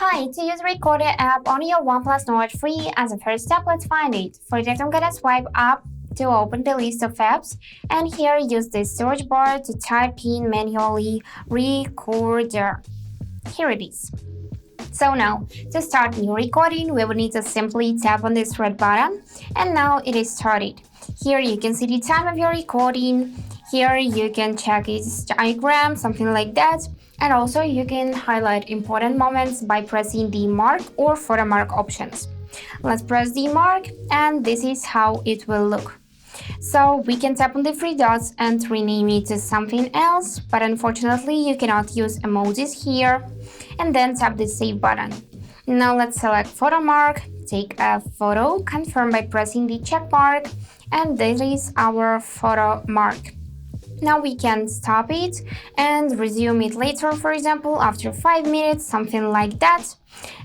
Hi, to use Recorder app on your OnePlus Nord free, as a first step, let's find it. For that, I'm gonna swipe up to open the list of apps, and here use the search bar to type in manually Recorder. Here it is. So now, to start new recording, we will need to simply tap on this red button, and now it is started. Here you can see the time of your recording. Here you can check its diagram, something like that. And also you can highlight important moments by pressing the mark or photo mark options. Let's press the mark, and this is how it will look. So we can tap on the three dots and rename it to something else, but unfortunately you cannot use emojis here. And then tap the save button. Now let's select photo mark, take a photo, confirm by pressing the check mark, and this is our photo mark. Now we can stop it and resume it later, for example, after 5 minutes, something like that.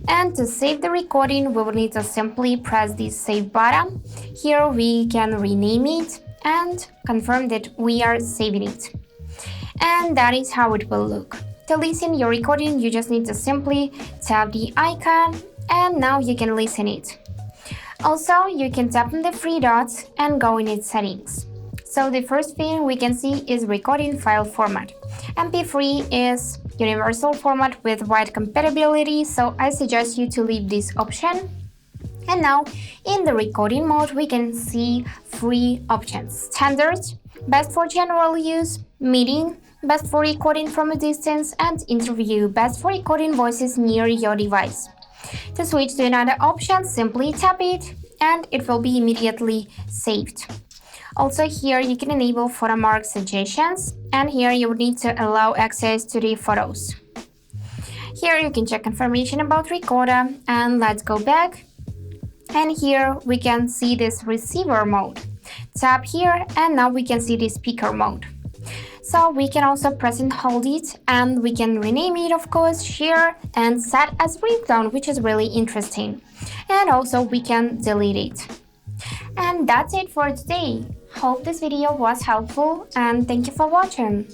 And to save the recording, we will need to simply press the save button. Here we can rename it and confirm that we are saving it. And that is how it will look. To listen your recording, you just need to simply tap the icon, and now you can listen it. Also, you can tap on the three dots and go in its settings. So the first thing we can see is recording file format. MP3 is universal format with wide compatibility, so I suggest you to leave this option. And now in the recording mode, we can see three options: standard, best for general use, meeting, best for recording from a distance, and interview, best for recording voices near your device. To switch to another option, simply tap it and it will be immediately saved. Also here you can enable photo mark suggestions, and here you would need to allow access to the photos. Here you can check information about recorder, and let's go back. And here we can see this receiver mode. Tap here and now we can see the speaker mode. So we can also press and hold it, and we can rename it, of course, here, and set as ringtone, which is really interesting. And also we can delete it. And that's it for today. Hope this video was helpful, and thank you for watching.